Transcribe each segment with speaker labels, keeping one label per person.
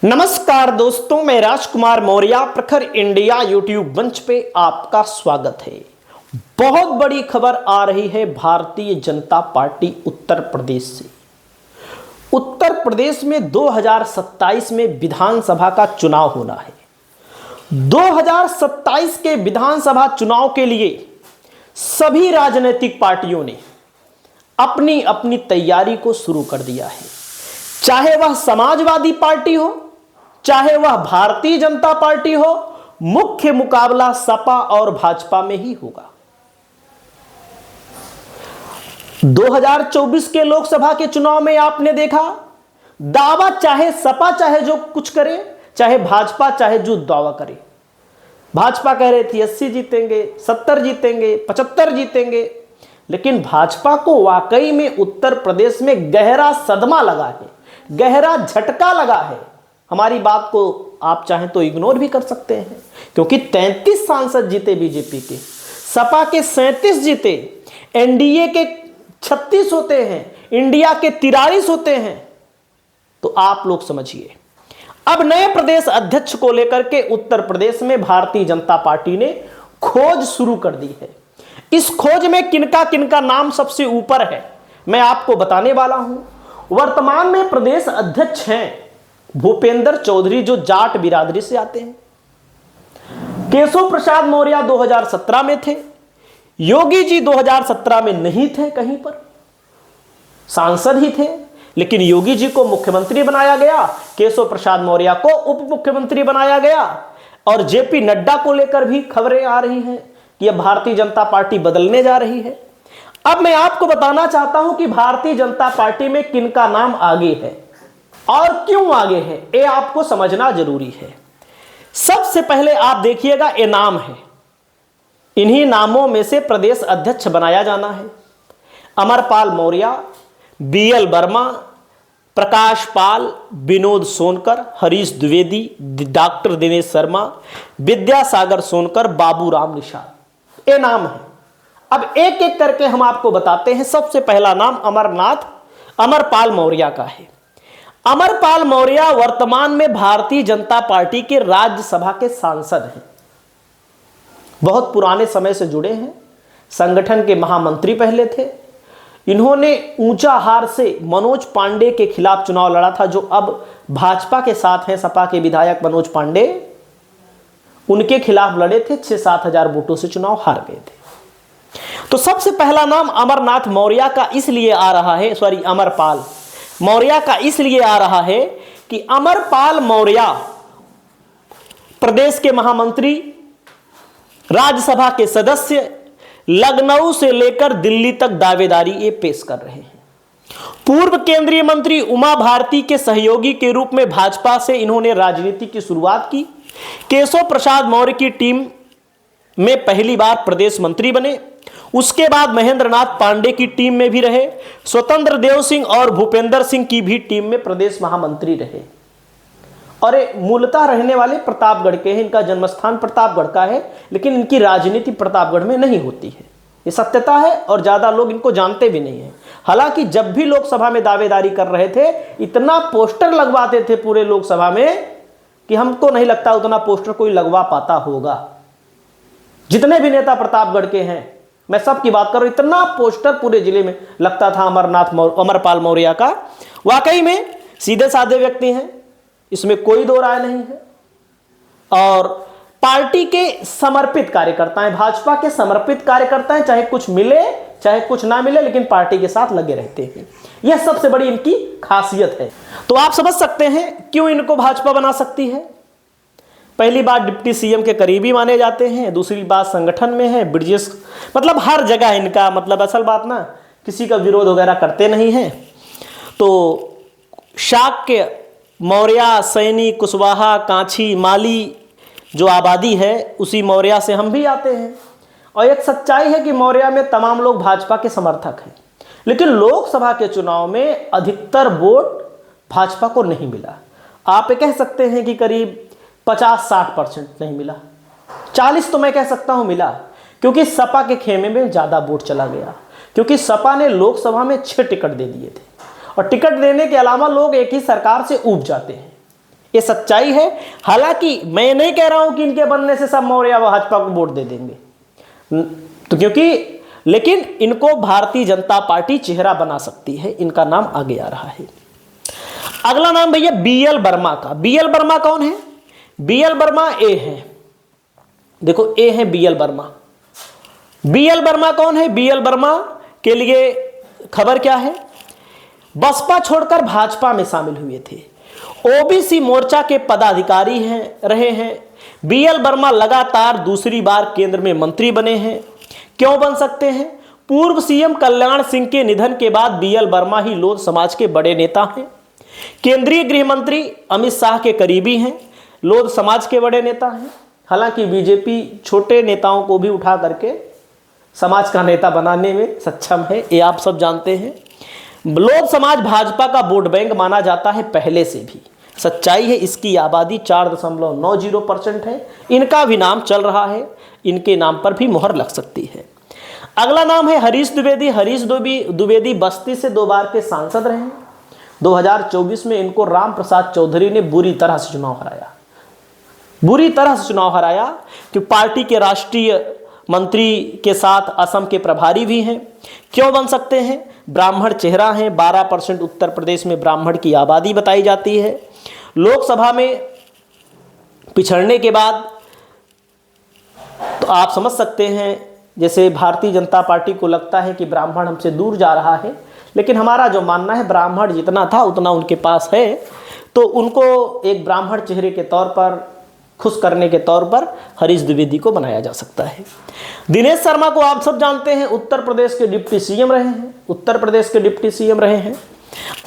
Speaker 1: नमस्कार दोस्तों, मैं राजकुमार मौर्य प्रखर इंडिया यूट्यूब मंच पे आपका स्वागत है। बहुत बड़ी खबर आ रही है भारतीय जनता पार्टी उत्तर प्रदेश से। उत्तर प्रदेश में 2027 में विधानसभा का चुनाव होना है। 2027 के विधानसभा चुनाव के लिए सभी राजनीतिक पार्टियों ने अपनी अपनी तैयारी को शुरू कर दिया है। चाहे वह समाजवादी पार्टी हो, चाहे वह भारतीय जनता पार्टी हो, मुख्य मुकाबला सपा और भाजपा में ही होगा। 2024 के लोकसभा के चुनाव में आपने देखा, दावा चाहे सपा चाहे जो कुछ करे, चाहे भाजपा चाहे जो दावा करे। भाजपा कह रही थी 80 जीतेंगे, 70 जीतेंगे, 75 जीतेंगे, लेकिन भाजपा को वाकई में उत्तर प्रदेश में गहरा सदमा लगा है, गहरा झटका लगा है। हमारी बात को आप चाहें तो इग्नोर भी कर सकते हैं, क्योंकि 33 सांसद जीते बीजेपी के, सपा के 37 जीते, एनडीए के 36 होते हैं, इंडिया के 43 होते हैं। तो आप लोग समझिए, अब नए प्रदेश अध्यक्ष को लेकर के उत्तर प्रदेश में भारतीय जनता पार्टी ने खोज शुरू कर दी है। इस खोज में किनका किनका नाम सबसे ऊपर है, मैं आपको बताने वाला हूं। वर्तमान में प्रदेश अध्यक्ष हैं भूपेंद्र चौधरी, जो जाट बिरादरी से आते हैं। केशव प्रसाद मौर्य 2017 में थे। योगी जी 2017 में नहीं थे, कहीं पर सांसद ही थे, लेकिन योगी जी को मुख्यमंत्री बनाया गया, केशव प्रसाद मौर्य को उप मुख्यमंत्री बनाया गया। और जेपी नड्डा को लेकर भी खबरें आ रही हैं कि अब भारतीय जनता पार्टी बदलने जा रही है। अब मैं आपको बताना चाहता हूं कि भारतीय जनता पार्टी में किनका नाम आगे है और क्यों आगे है, ये आपको समझना जरूरी है। सबसे पहले आप देखिएगा, ये नाम है, इन्हीं नामों में से प्रदेश अध्यक्ष बनाया जाना है। अमरपाल मौर्य, बीएल वर्मा, प्रकाश पाल, विनोद सोनकर, हरीश द्विवेदी, डॉक्टर दिनेश शर्मा, विद्यासागर सोनकर, बाबूराम निषाद, ये नाम है। अब एक एक करके हम आपको बताते हैं। सबसे पहला नाम अमरपाल मौर्य का है। अमरपाल मौर्य वर्तमान में भारतीय जनता पार्टी के राज्यसभा के सांसद हैं। बहुत पुराने समय से जुड़े हैं, संगठन के महामंत्री पहले थे। इन्होंने ऊंचाहार से मनोज पांडे के खिलाफ चुनाव लड़ा था, जो अब भाजपा के साथ हैं। सपा के विधायक मनोज पांडे उनके खिलाफ लड़े थे, 6-7 हजार वोटों से चुनाव हार गए थे। तो सबसे पहला नाम अमरनाथ मौर्य का इसलिए आ रहा है, अमरपाल मौर्य का इसलिए आ रहा है कि अमरपाल मौर्य प्रदेश के महामंत्री, राज्यसभा के सदस्य, लखनऊ से लेकर दिल्ली तक दावेदारी ये पेश कर रहे हैं। पूर्व केंद्रीय मंत्री उमा भारती के सहयोगी के रूप में भाजपा से इन्होंने राजनीति की शुरुआत की। केशव प्रसाद मौर्य की टीम में पहली बार प्रदेश मंत्री बने। उसके बाद महेंद्र नाथ पांडे की टीम में भी रहे। स्वतंत्र देव सिंह और भूपेंद्र सिंह की भी टीम में प्रदेश महामंत्री रहे। और ये मूलतः रहने वाले प्रतापगढ़ के हैं, इनका जन्मस्थान प्रतापगढ़ का है, लेकिन इनकी राजनीति प्रतापगढ़ में नहीं होती है, ये सत्यता है। और ज्यादा लोग इनको जानते भी नहीं है। हालांकि जब भी लोकसभा में दावेदारी कर रहे थे, इतना पोस्टर लगवाते थे पूरे लोकसभा में कि हमको नहीं लगता उतना पोस्टर कोई लगवा पाता होगा। जितने भी नेता प्रतापगढ़ के हैं, मैं सबकी बात कर रहा हूं, इतना पोस्टर पूरे जिले में लगता था अमरपाल मौर्य का। वाकई में सीधे साधे व्यक्ति हैं, इसमें कोई दो राय नहीं है। और पार्टी के समर्पित कार्यकर्ता हैं, भाजपा के समर्पित कार्यकर्ता हैं, चाहे कुछ मिले चाहे कुछ ना मिले, लेकिन पार्टी के साथ लगे रहते हैं। यह सबसे बड़ी इनकी खासियत है। तो आप समझ सकते हैं क्यों इनको भाजपा बना सकती है। पहली बात, डिप्टी सीएम के करीबी माने जाते हैं। दूसरी बात, संगठन में है, ब्रिजेश, मतलब हर जगह इनका, मतलब असल बात ना, किसी का विरोध वगैरह करते नहीं हैं। तो शाक्य, मौर्य, सैनी, कुशवाहा, कांची, माली जो आबादी है, उसी मौर्य से हम भी आते हैं। और एक सच्चाई है कि मौर्य में तमाम लोग भाजपा के समर्थक हैं, लेकिन लोकसभा के चुनाव में अधिकतर वोट भाजपा को नहीं मिला। आप कह सकते हैं कि करीब 50-60% नहीं मिला, 40 तो मैं कह सकता हूं मिला, क्योंकि सपा के खेमे में ज्यादा वोट चला गया। क्योंकि सपा ने लोकसभा में 6 टिकट दे दिए थे, और टिकट देने के अलावा लोग एक ही सरकार से ऊब जाते हैं। ये सच्चाई है। हालांकि मैं नहीं कह रहा हूं कि इनके बनने से सब मौर्य या भाजपा को वोट दे देंगे, तो क्योंकि लेकिन इनको भारतीय जनता पार्टी चेहरा बना सकती है, इनका नाम आगे आ रहा है। अगला नाम भैया बीएल वर्मा का। बीएल वर्मा कौन है? बीएल वर्मा ए है, देखो ए है बीएल वर्मा। बीएल वर्मा कौन है? बीएल वर्मा के लिए खबर क्या है? बसपा छोड़कर भाजपा में शामिल हुए थे, ओबीसी मोर्चा के पदाधिकारी रहे हैं। बीएल वर्मा लगातार दूसरी बार केंद्र में मंत्री बने हैं। क्यों बन सकते हैं? पूर्व सीएम कल्याण सिंह के निधन के बाद बीएल वर्मा ही लोध समाज के बड़े नेता हैं। केंद्रीय गृह मंत्री अमित शाह के करीबी हैं, लोध समाज के बड़े नेता हैं। हालांकि बीजेपी छोटे नेताओं को भी उठा करके समाज का नेता बनाने में सक्षम है, ये आप सब जानते हैं। लोध समाज भाजपा का वोट बैंक माना जाता है पहले से भी, सच्चाई है। इसकी आबादी 4.90% है। इनका भी नाम चल रहा है, इनके नाम पर भी मुहर लग सकती है। अगला नाम है हरीश द्विवेदी। हरीश द्विवेदी बस्ती से 2 बार के सांसद रहे हैं। 2024 में इनको राम प्रसाद चौधरी ने बुरी तरह से चुनाव हराया, कि पार्टी के राष्ट्रीय मंत्री के साथ असम के प्रभारी भी हैं। क्यों बन सकते हैं? ब्राह्मण चेहरा हैं, 12% उत्तर प्रदेश में ब्राह्मण की आबादी बताई जाती है। लोकसभा में पिछड़ने के बाद तो आप समझ सकते हैं, जैसे भारतीय जनता पार्टी को लगता है कि ब्राह्मण हमसे दूर जा रहा है, लेकिन हमारा जो मानना है ब्राह्मण जितना था उतना उनके पास है, तो उनको एक ब्राह्मण चेहरे के तौर पर, खुश करने के तौर पर हरीश द्विवेदी को बनाया जा सकता है। दिनेश शर्मा को आप सब जानते हैं, उत्तर प्रदेश के डिप्टी सीएम रहे हैं।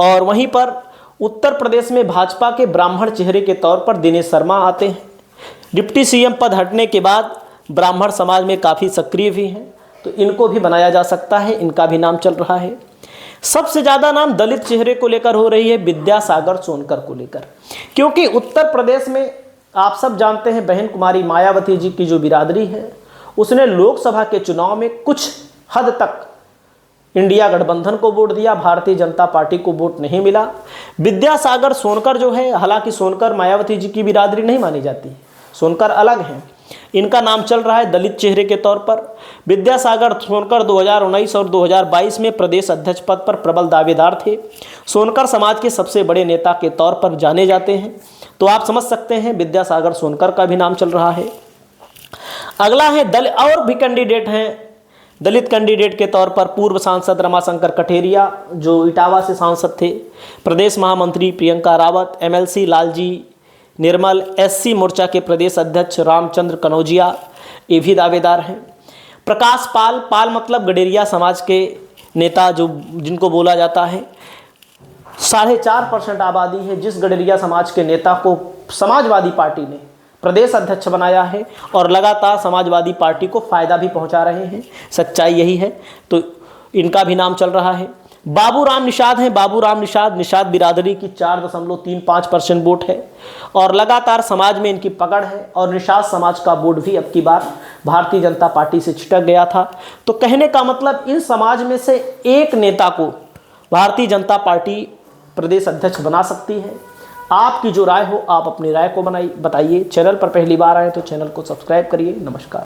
Speaker 1: और वहीं पर उत्तर प्रदेश में भाजपा के ब्राह्मण चेहरे के तौर पर दिनेश शर्मा आते हैं। डिप्टी सीएम पद हटने के बाद ब्राह्मण समाज में काफ़ी सक्रिय भी हैं, तो इनको भी बनाया जा सकता है, इनका भी नाम चल रहा है। सबसे ज़्यादा नाम दलित चेहरे को लेकर हो रही है, विद्यासागर सोनकर को लेकर, क्योंकि उत्तर प्रदेश में आप सब जानते हैं बहन कुमारी मायावती जी की जो बिरादरी है, उसने लोकसभा के चुनाव में कुछ हद तक इंडिया गठबंधन को वोट दिया, भारतीय जनता पार्टी को वोट नहीं मिला। विद्यासागर सोनकर जो है, हालांकि सोनकर मायावती जी की बिरादरी नहीं मानी जाती, सोनकर अलग हैं, इनका नाम चल रहा है दलित चेहरे के तौर पर। विद्यासागर सोनकर 2019 और 2022 में प्रदेश अध्यक्ष पद पर प्रबल दावेदार थे। सोनकर समाज के सबसे बड़े नेता के तौर पर जाने जाते हैं, तो आप समझ सकते हैं विद्यासागर सोनकर का भी नाम चल रहा है। अगला है दलित, और भी कैंडिडेट हैं दलित कैंडिडेट के तौर पर, पूर्व सांसद रमाशंकर कठेरिया जो इटावा से सांसद थे, प्रदेश महामंत्री प्रियंका रावत, एमएलसी लालजी निर्मल, एससी मोर्चा के प्रदेश अध्यक्ष रामचंद्र कनौजिया, ये भी दावेदार हैं। प्रकाश पाल मतलब गडेरिया समाज के नेता, जो जिनको बोला जाता है 4.5% आबादी है, जिस गडेरिया समाज के नेता को समाजवादी पार्टी ने प्रदेश अध्यक्ष बनाया है और लगातार समाजवादी पार्टी को फायदा भी पहुंचा रहे हैं, सच्चाई यही है, तो इनका भी नाम चल रहा है। बाबूराम निषाद हैं, बाबूराम निषाद बिरादरी की 4.35% वोट है और लगातार समाज में इनकी पकड़ है, और निषाद समाज का वोट भी अब की बार भारतीय जनता पार्टी से छिटक गया था। तो कहने का मतलब इन समाज में से एक नेता को भारतीय जनता पार्टी प्रदेश अध्यक्ष बना सकती है। आपकी जो राय हो, आप अपनी राय को बताइए। चैनल पर पहली बार आए तो चैनल को सब्सक्राइब करिए। नमस्कार।